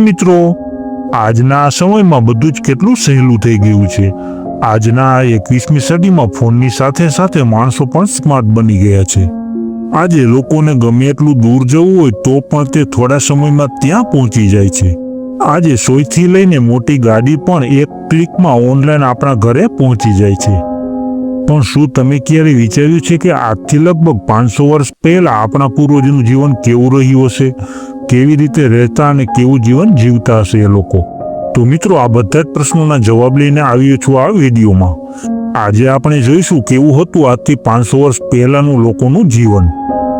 મિત્રો, આજના સમયમાં બધું જ કેટલું સહેલું થઈ ગયું છે। આજના 21મી સદીમાં ફોનની સાથે સાથે માણસો પણ સ્માર્ટ બની ગયા છે। આજે લોકોને ગમે એટલું દૂર જવું હોય તો પણ તે થોડા સમયમાં ત્યાં પહોંચી જાય છે। આજે સોયથી લઈને મોટી ગાડી પણ એક ક્લિકમાં ઓનલાઈન આપણા ઘરે પહોંચી જાય છે। પણ શું તમે ક્યારે વિચાર્યું છે કે આજથી લગભગ 500 વર્ષ પહેલા આપણા પૂર્વજોનું જીવન કેવું રહ્યું હશે? કેવી રીતે રહેતા અને કેવું જીવન જીવતા હશે એ લોકો? તો મિત્રો, આ બધા જ પ્રશ્નોના જવાબ લઈને આવ્યો છું આ વિડીયોમાં। આજે આપણે જોઈશું કેવું હતું આજથી 500 વર્ષ પહેલાનું લોકોનું જીવન।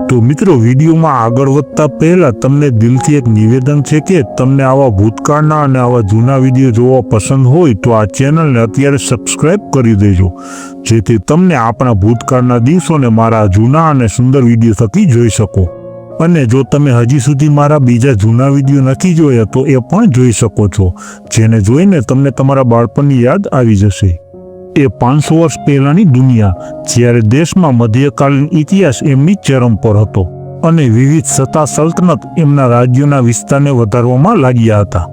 તો મિત્રો, વિડીયોમાં આગળ વધતા પહેલા તમને દિલથી એક નિવેદન છે કે તમને આવા ભૂતકાળના અને આવા જૂના વિડીયો જોવા પસંદ હોય તો આ ચેનલને અત્યારે સબસ્ક્રાઇબ કરી દેજો, જેથી તમને આપણા ભૂતકાળના દિવસોને મારા જૂના અને સુંદર વિડીયો થકી જોઈ શકો। અને જો તમે હજી સુધી મારા બીજા જૂના વિડીયો નથી જોયા તો એ પણ જોઈ શકો છો, જેને જોઈને તમને તમારા બાળપણની યાદ આવી જશે। એ 500 વર્ષ પહેલાની દુનિયા, જ્યારે દેશમાં મધ્યકાલીન ઇતિહાસ એમની ચરમ પર હતો અને વિવિધ સત્તા સલ્તનત એમના રાજ્યોના વિસ્તારને વધારવામાં લાગ્યા હતા।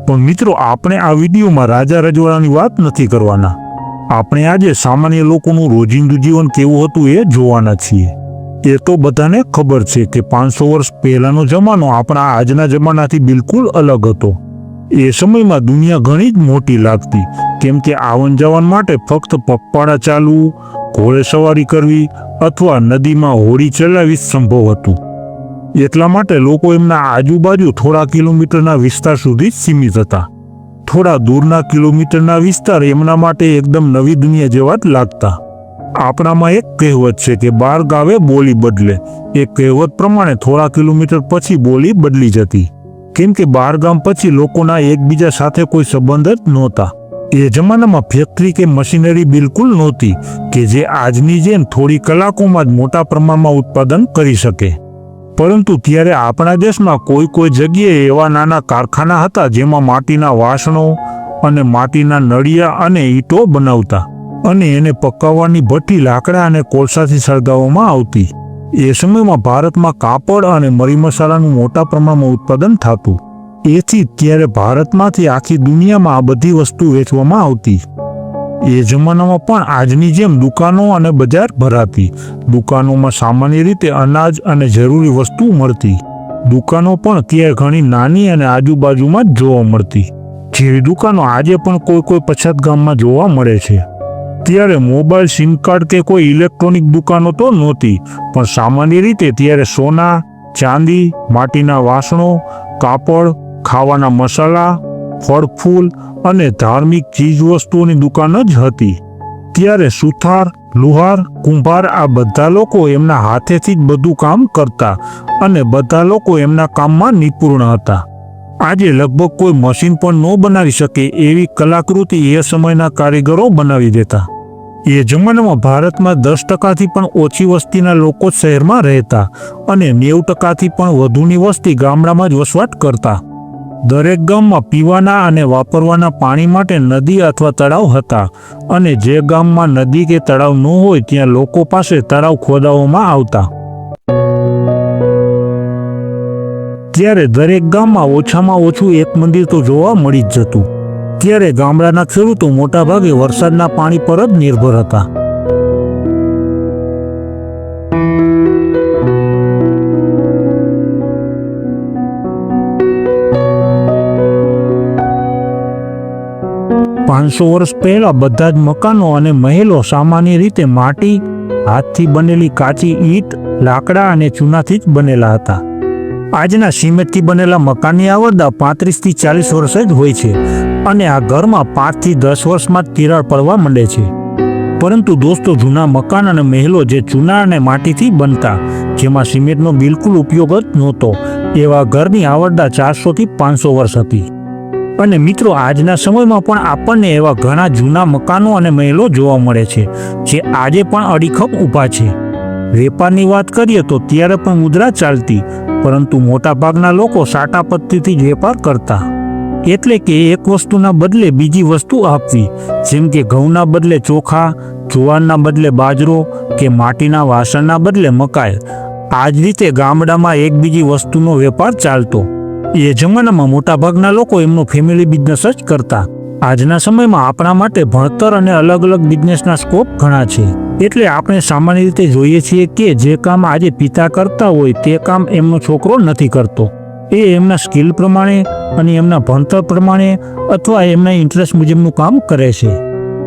પણ મિત્રો, આપણે આ વિડીયોમાં રાજા રજવાડાની વાત નથી કરવાના। આપણે આજે સામાન્ય લોકોનું રોજિંદુ જીવન કેવું હતું એ જોવાના છીએ। એ તો બધાને ખબર છે કે 500 વર્ષ પહેલાનો જમાનો આપણા આજના જમાનાથી બિલકુલ અલગ હતો। એ સમયમાં દુનિયા ઘણી જ મોટી લાગતી, કેમ કે આવન જવન માટે ફક્ત પગપાળા ચાલવું, ઘોડેસવારી કરવી અથવા નદીમાં હોડી ચલાવવી સંભવ હતું। એટલા માટે લોકો એમના આજુબાજુ થોડા કિલોમીટરના વિસ્તાર સુધી સીમિત હતા। થોડા દૂરના કિલોમીટરના વિસ્તાર એમના માટે એકદમ નવી દુનિયા જેવા જ લાગતા। આપણામાં એક કહેવત છે કે 12 ગાવે બોલી બદલે। એ કહેવત પ્રમાણે થોડા કિલોમીટર પછી બોલી બદલી જતી, કેમ કે 12 ગામ પછી લોકોના એકબીજા સાથે કોઈ સંબંધ જ નહોતા। એ જમાનામાં ફેક્ટરી કે મશીનરી બિલકુલ નહોતી કે જે આજની જેમ થોડી કલાકોમાં જ મોટા પ્રમાણમાં ઉત્પાદન કરી શકે, પરંતુ ત્યારે આપણા દેશમાં કોઈ જગ્યાએ એવા નાના કારખાના હતા જેમાં માટીના વાસણો અને માટીના નળિયા અને ઈંટો બનાવતા અને એને પકાવવાની ભઠ્ઠી લાકડા અને કોલસાથી સળગાવવામાં આવતી। એ સમયમાં ભારતમાં કાપડ અને મરી મસાલાનું મોટા પ્રમાણમાં ઉત્પાદન થતું, એથી ત્યારે ભારતમાંથી આખી દુનિયામાં આ બધી વસ્તુ વેચવામાં આવતી। એ જમાનામાં પણ આજની જેમ દુકાનો અને બજાર ભરાતી। દુકાનોમાં સામાન્ય રીતે અનાજ અને જરૂરી વસ્તુ મળતી। દુકાનો પણ ત્યારે ઘણી નાની અને આજુબાજુમાં જ જોવા મળતી, જેવી દુકાનો આજે પણ કોઈ પછાત ગામમાં જોવા મળે છે। ત્યારે મોબાઈલ, સિમ કાર્ડ કે કોઈ ઇલેક્ટ્રોનિક દુકાનો તો નહોતી, પણ સામાન્ય રીતે ત્યારે સોના, ચાંદી, માટીના વાસણો, કાપડ, ખાવાના મસાલા, ફળ ફૂલ અને ધાર્મિક ચીજ વસ્તુઓની દુકાન જ હતી। ત્યારે સુથાર, લુહાર, કુંભાર આ બધા લોકો એમના હાથેથી જ બધું કામ કરતા અને બધા લોકો એમના કામમાં નિપુણ હતા। આજે લગભગ કોઈ મશીન પણ ન બનાવી શકે એવી કલાકૃતિ એ સમયના કારીગરો બનાવી દેતા। એ જમાનામાં ભારતમાં 10%થી પણ ઓછી વસ્તીના લોકો શહેરમાં રહેતા અને 90%થી પણ વધુની વસ્તી ગામડામાં જ વસવાટ કરતા। દરેક ગામમાં પીવાના અને વાપરવાના પાણી માટે નદી અથવા તળાવ હતા અને જે ગામમાં નદી કે તળાવ ન હોય ત્યાં લોકો પાસે તળાવ ખોદવામાં આવતા। ત્યારે દરેક ગામમાં ઓછામાં ઓછું એક મંદિર તો જોવા મળી જ જતું। ત્યારે ગામડાના ખેડૂતો મોટા ભાગે વરસાદના પાણી પર જ નિર્ભર હતા। પાંચસો વર્ષ પહેલા બધા જ મકાનો અને મહેલો સામાન્ય રીતે માટી, હાથથી બનેલી કાચી ઈંટ, લાકડા અને ચૂનાથી જ બનેલા હતા। આજના સિમેન્ટથી બનેલા મકાનની આવરદા 35 થી 40 વર્ષ જ હોય છે અને આ ઘરમાં 5 થી 10 વર્ષમાં જ તિરાડ પડવા માંડે છે। પરંતુ દોસ્તો, જૂના મકાન અને મહેલો જે ચૂના અને માટીથી બનતા, જેમાં સિમેન્ટનો બિલકુલ ઉપયોગ જ નહોતો, એવા ઘરની આવરદા 400 થી 500 વર્ષ હતી। અને મિત્રો, આજના સમયમાં પણ આપણને એવા ઘણા જૂના મકાનો અને મહેલો જોવા મળે છે જે આજે પણ અડીખમ ઊભા છે। વેપારની વાત કરીએ તો ત્યારે પણ મુદ્રા ચાલતી, પરંતુ મોટાભાગના લોકો સાટા પદ્ધતિથી જ વેપાર કરતા, એટલે કે એક વસ્તુના બદલે બીજી વસ્તુ આપવી, જેમ કે ઘઉંના બદલે ચોખા, જુવારના બદલે બાજરો કે માટીના વાસણના બદલે મકાઈ। આ જ રીતે ગામડામાં એક બીજી વસ્તુનો વેપાર ચાલતો। એ જમાનામાં મોટાભાગના લોકો એમનો ફેમિલી બિઝનેસ જ કરતા. આજના સમયમાં આપણા માટે ભણતર અને અલગ અલગ બિઝનેસના સ્કોપ ઘણા છે. એટલે આપણે સામાન્ય રીતે જોઈએ છીએ કે જે કામ આજે પિતા કરતા હોય તે કામ એમનો છોકરો નથી કરતો. એ એમના સ્કિલ પ્રમાણે અને એમના ભણતર પ્રમાણે અથવા એમના ઇન્ટરેસ્ટ મુજબનું કામ કરે છે.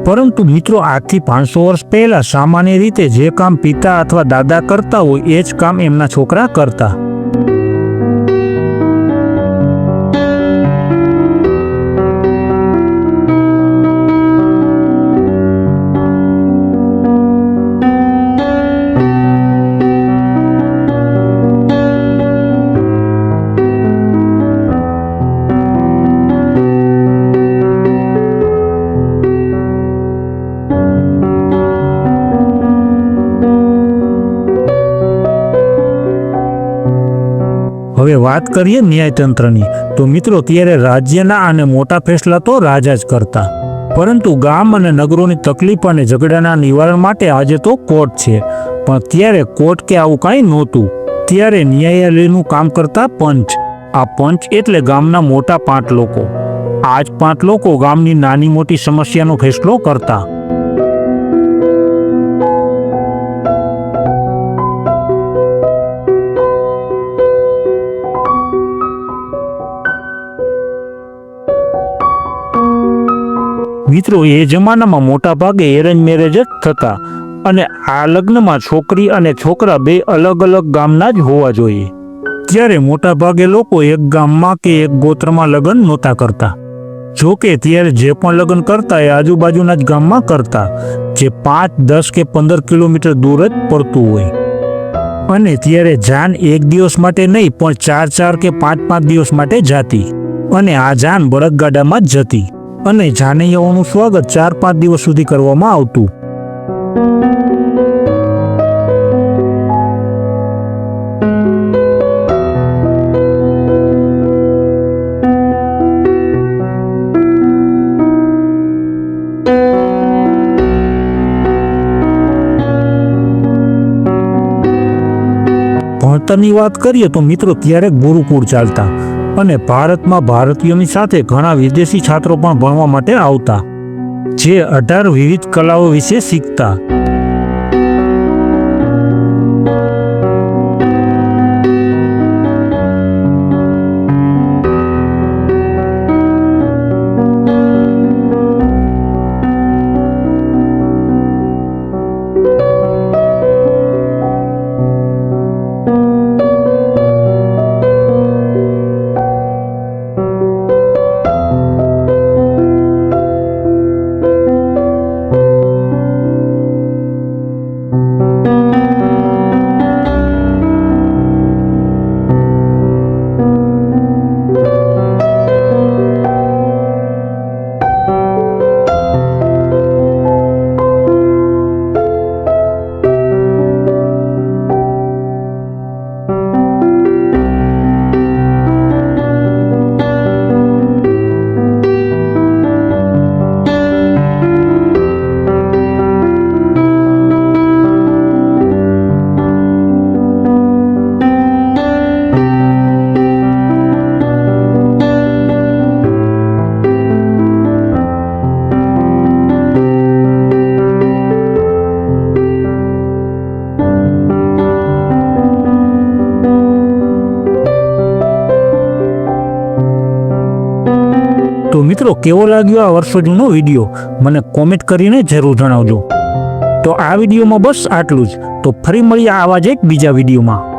પરંતુ મિત્રો, આજથી 500 વર્ષ પહેલા સામાન્ય રીતે જે કામ પિતા અથવા દાદા કરતા હોય એ જ કામ એમના છોકરા કરતા. હવે વાત કરીએ ન્યાયતંત્રની, તો મિત્રો ત્યારે રાજ્યના અને મોટા ફેસલા તો રાજા જ કરતા. પરંતુ ગામ અને નગરોની તકલીફ અને ઝઘડાના નિવારણ માટે આજે તો કોર્ટ છે. પણ ત્યારે કોર્ટ કે આવું કાંઈ નહોતું. ત્યારે ન્યાયાલયનું કામ કરતા પંચ. આ પંચ એટલે ગામના મોટા 5 લોકો. આ જ 5 લોકો ગામની નાની મોટી સમસ્યાનો ફેસલો કરતા. મિત્રો, એ જમાનામાં મોટા ભાગે એરેન્જ મેરેજ જ થતા અને આ લગ્નમાં છોકરી અને છોકરા બે અલગ અલગ ગામના જ હોવા જોઈએ. ત્યારે મોટા ભાગે લોકો એક ગામમાં કે એક ગોત્રમાં લગ્ન નહોતા કરતા. જો કે ત્યારે જે પણ લગ્ન કરતા એ આજુબાજુના જ ગામમાં કરતા, જે 5, 10 કે 15 કિલોમીટર દૂર જ પડતું હોય. અને ત્યારે જાન એક દિવસ માટે નહીં પણ 4 કે 5 દિવસ માટે જાતી. અને આ જાન બળદગાડામાં જ જતી. અને જાનૈયાઓનું સ્વાગત 4-5 દિવસ સુધી કરવામાં આવતું. ભણતરની વાત કરીએ તો મિત્રો ત્યારે ગુરુકુળ ચાલતા અને ભારતમાં ભારતીયોની સાથે ઘણા વિદેશી છાત્રો પણ ભણવા માટે આવતા, જે 18 વિવિધ કલાઓ વિશે શીખતા. તો મિત્રો, કેવો લાગ્યો આ વર્ષો જૂનો વિડીયો મને કોમેન્ટ કરીને જરૂર જણાવજો. તો આ વિડીયોમાં બસ આટલું જ. તો ફરી મળીએ આવા જ એક બીજા વિડીયોમાં.